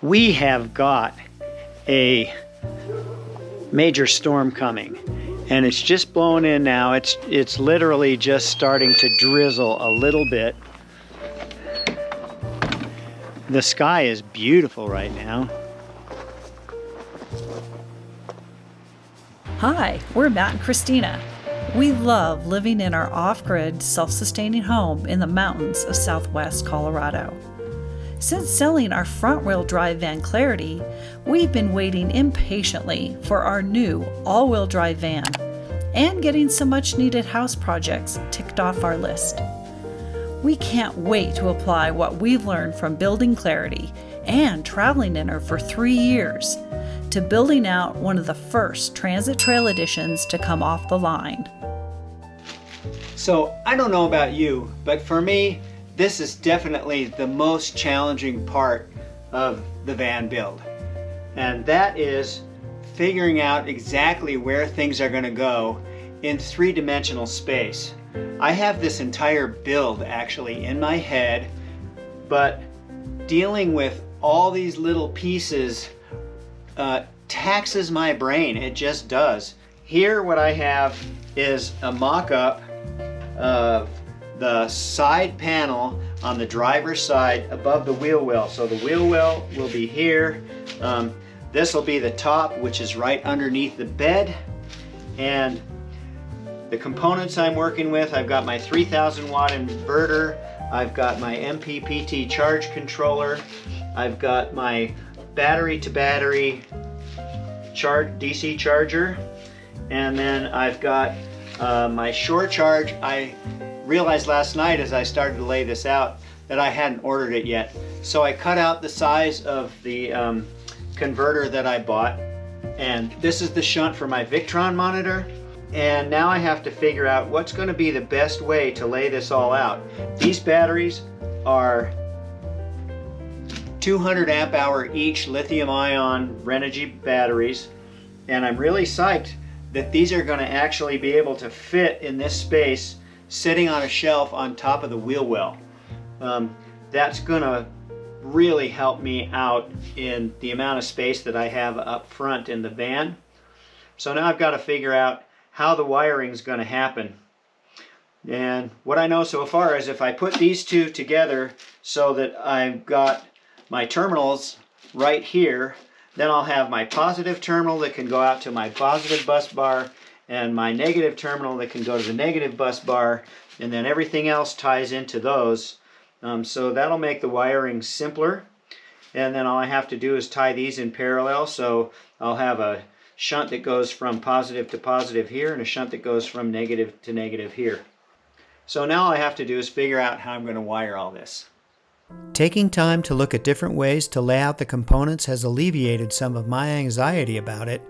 We have got a major storm coming, and it's just blowing in now. It's literally just starting to drizzle a little bit. The sky is beautiful right now. Hi, we're Matt and Christina. We love living in our off-grid, self-sustaining home in the mountains of southwest Colorado. Since selling our front-wheel drive van Clarity, we've been waiting impatiently for our new all-wheel drive van and getting some much-needed house projects ticked off our list. We can't wait to apply what we've learned from building Clarity and traveling in her for 3 years to building out one of the first Transit Trail editions to come off the line. So I don't know about you, but for me, this is definitely the most challenging part of the van build. And that is figuring out exactly where things are going to go in three-dimensional space. I have this entire build actually in my head, but dealing with all these little pieces taxes my brain. It just does. Here what I have is a mock-up of the side panel on the driver's side above the wheel well. So the wheel well will be here. This will be the top, which is right underneath the bed. And the components I'm working with, I've got my 3000 watt inverter, I've got my MPPT charge controller, I've got my battery to battery DC charger, and then I've got my shore charge. I realized last night as I started to lay this out that I hadn't ordered it yet. So I cut out the size of the converter that I bought, and this is the shunt for my Victron monitor. And now I have to figure out what's going to be the best way to lay this all out. These batteries are 200 amp hour each lithium ion Renogy batteries, and I'm really psyched that these are going to actually be able to fit in this space sitting on a shelf on top of the wheel well. That's going to really help me out in the amount of space that I have up front in the van. So now I've got to figure out how the wiring is going to happen. And what I know so far is if I put these two together so that I've got my terminals right here, then I'll have my positive terminal that can go out to my positive bus bar and my negative terminal that can go to the negative bus bar, and then everything else ties into those. So that'll make the wiring simpler. And then all I have to do is tie these in parallel, so I'll have a shunt that goes from positive to positive here and a shunt that goes from negative to negative here. So now all I have to do is figure out how I'm going to wire all this. Taking time to look at different ways to lay out the components has alleviated some of my anxiety about it,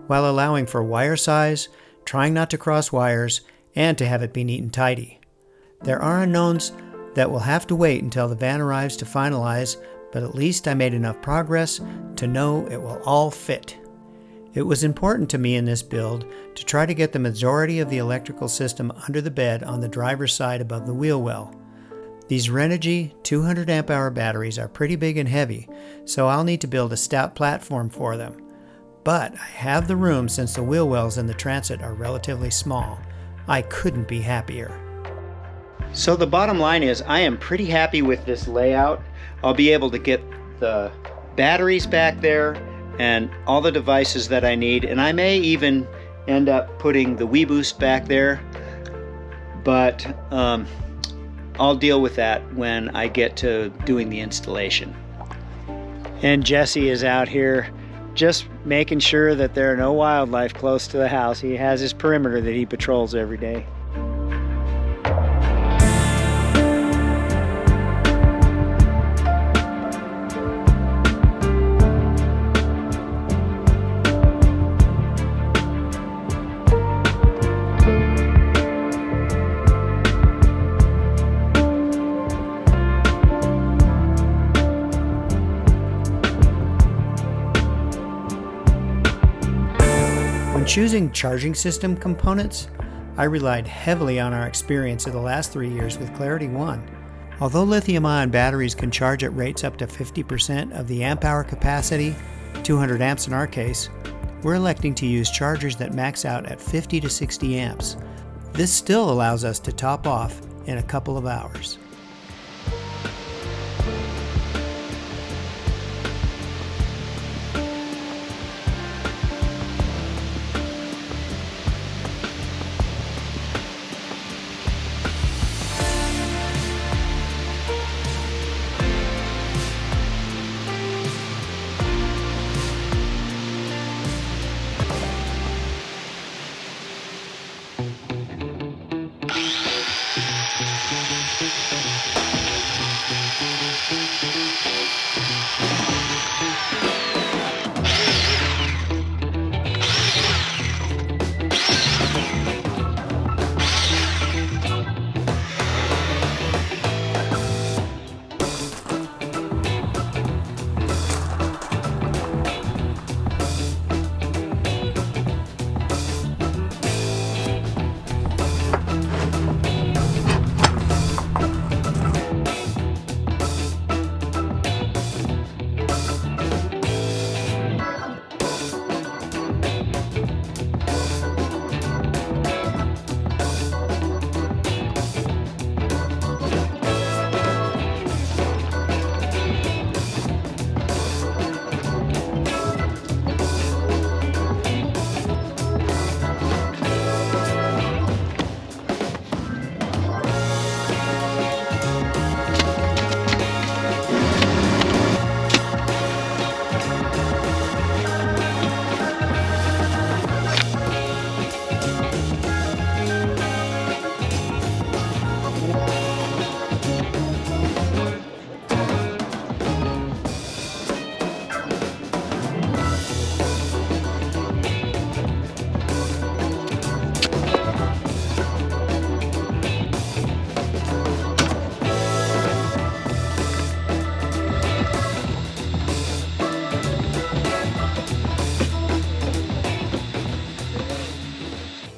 while allowing for wire size, trying not to cross wires, and to have it be neat and tidy. There are unknowns that will have to wait until the van arrives to finalize, but at least I made enough progress to know it will all fit. It was important to me in this build to try to get the majority of the electrical system under the bed on the driver's side above the wheel well. These Renogy 200 amp hour batteries are pretty big and heavy, so I'll need to build a stout platform for them. But I have the room since the wheel wells in the Transit are relatively small. I couldn't be happier. So the bottom line is I am pretty happy with this layout. I'll be able to get the batteries back there and all the devices that I need, and I may even end up putting the WeBoost back there, but I'll deal with that when I get to doing the installation. And Jesse is out here just making sure that there are no wildlife close to the house. He has his perimeter that he patrols every day. When choosing charging system components, I relied heavily on our experience of the last 3 years with Clarity 1. Although lithium-ion batteries can charge at rates up to 50% of the amp-hour capacity, 200 amps in our case, we're electing to use chargers that max out at 50 to 60 amps. This still allows us to top off in a couple of hours.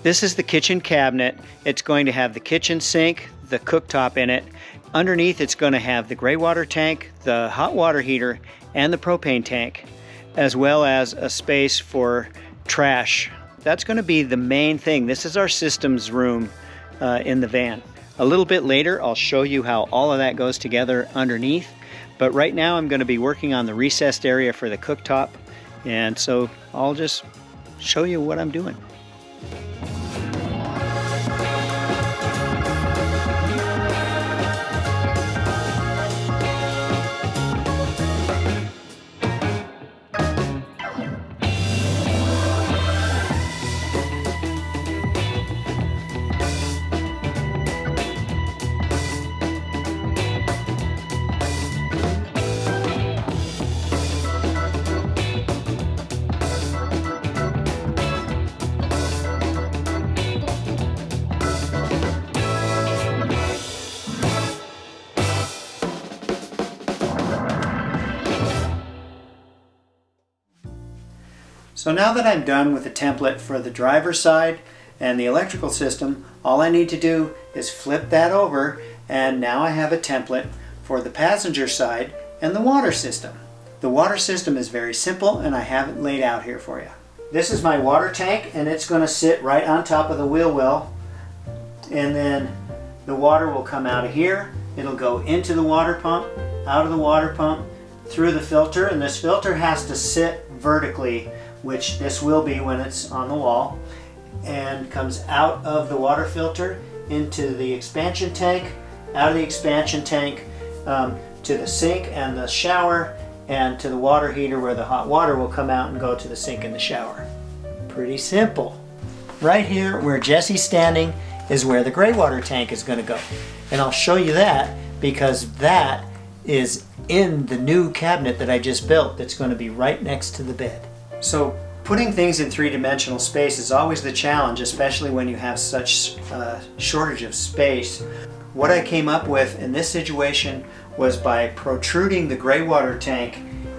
This is the kitchen cabinet. It's going to have the kitchen sink, the cooktop in it. Underneath it's going to have the gray water tank, the hot water heater, and the propane tank, as well as a space for trash. That's going to be the main thing. This is our systems room in the van. A little bit later I'll show you how all of that goes together underneath, but right now I'm going to be working on the recessed area for the cooktop, and so I'll just show you what I'm doing. So now that I'm done with the template for the driver's side and the electrical system, all I need to do is flip that over, and now I have a template for the passenger side and the water system. The water system is very simple, and I have it laid out here for you. This is my water tank, and it's going to sit right on top of the wheel well, and then the water will come out of here. It'll go into the water pump, out of the water pump, through the filter, and this filter has to sit vertically, which this will be when it's on the wall, and comes out of the water filter into the expansion tank, out of the expansion tank to the sink and the shower, and to the water heater where the hot water will come out and go to the sink and the shower. Pretty simple. Right here where Jesse's standing is where the gray water tank is going to go, and I'll show you that because that is in the new cabinet that I just built that's going to be right next to the bed. So putting things in three-dimensional space is always the challenge, especially when you have such shortage of space. What I came up with in this situation was by protruding the gray water tank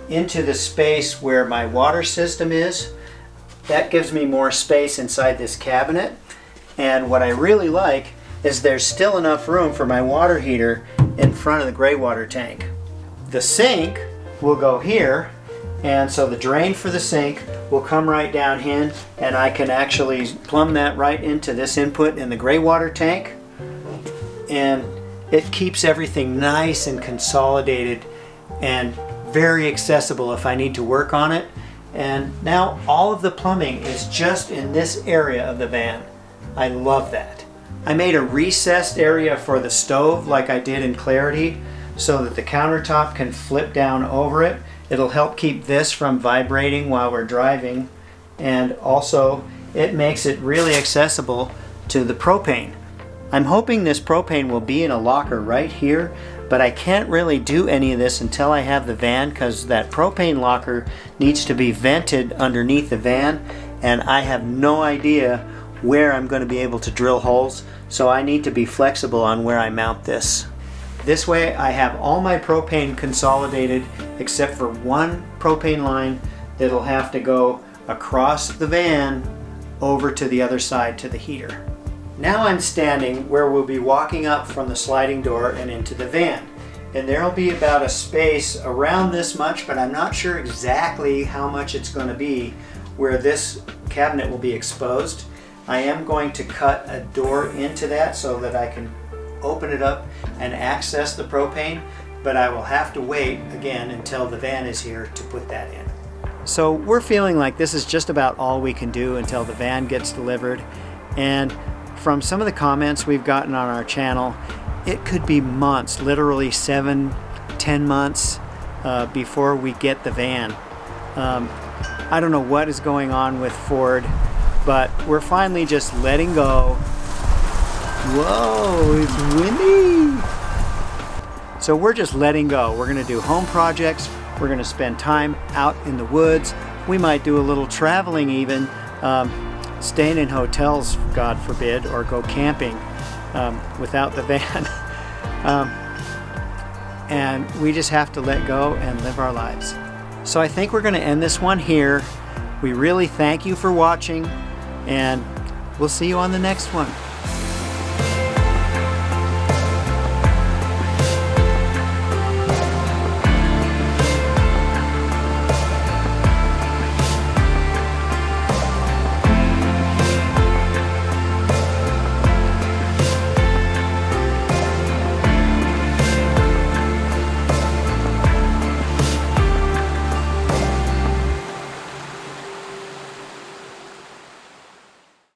into the space where my water system is. That gives me more space inside this cabinet, and what I really like is there's still enough room for my water heater in front of the gray water tank. The sink will go here, and so the drain for the sink will come right down here, and I can actually plumb that right into this input in the gray water tank, and it keeps everything nice and consolidated and very accessible if I need to work on it. And now all of the plumbing is just in this area of the van. I love that. I made a recessed area for the stove like I did in Clarity so that the countertop can flip down over it. It'll help keep this from vibrating while we're driving, and also it makes it really accessible to the propane. I'm hoping this propane will be in a locker right here, but I can't really do any of this until I have the van because that propane locker needs to be vented underneath the van, and I have no idea where I'm going to be able to drill holes, so I need to be flexible on where I mount this. This way I have all my propane consolidated except for one propane line that'll have to go across the van over to the other side to the heater. Now I'm standing where we'll be walking up from the sliding door and into the van. And there'll be about a space around this much, but I'm not sure exactly how much it's going to be where this cabinet will be exposed. I am going to cut a door into that so that I can open it up and access the propane, but I will have to wait again until the van is here to put that in. So we're feeling like this is just about all we can do until the van gets delivered, and from some of the comments we've gotten on our channel, it could be months, literally 7-10 months before we get the van. I don't know what is going on with Ford, but we're finally just letting go. Whoa, it's windy! So we're just letting go. We're going to do home projects. We're going to spend time out in the woods. We might do a little traveling even, staying in hotels, God forbid, or go camping without the van. And we just have to let go and live our lives. So I think we're going to end this one here. We really thank you for watching, and we'll see you on the next one.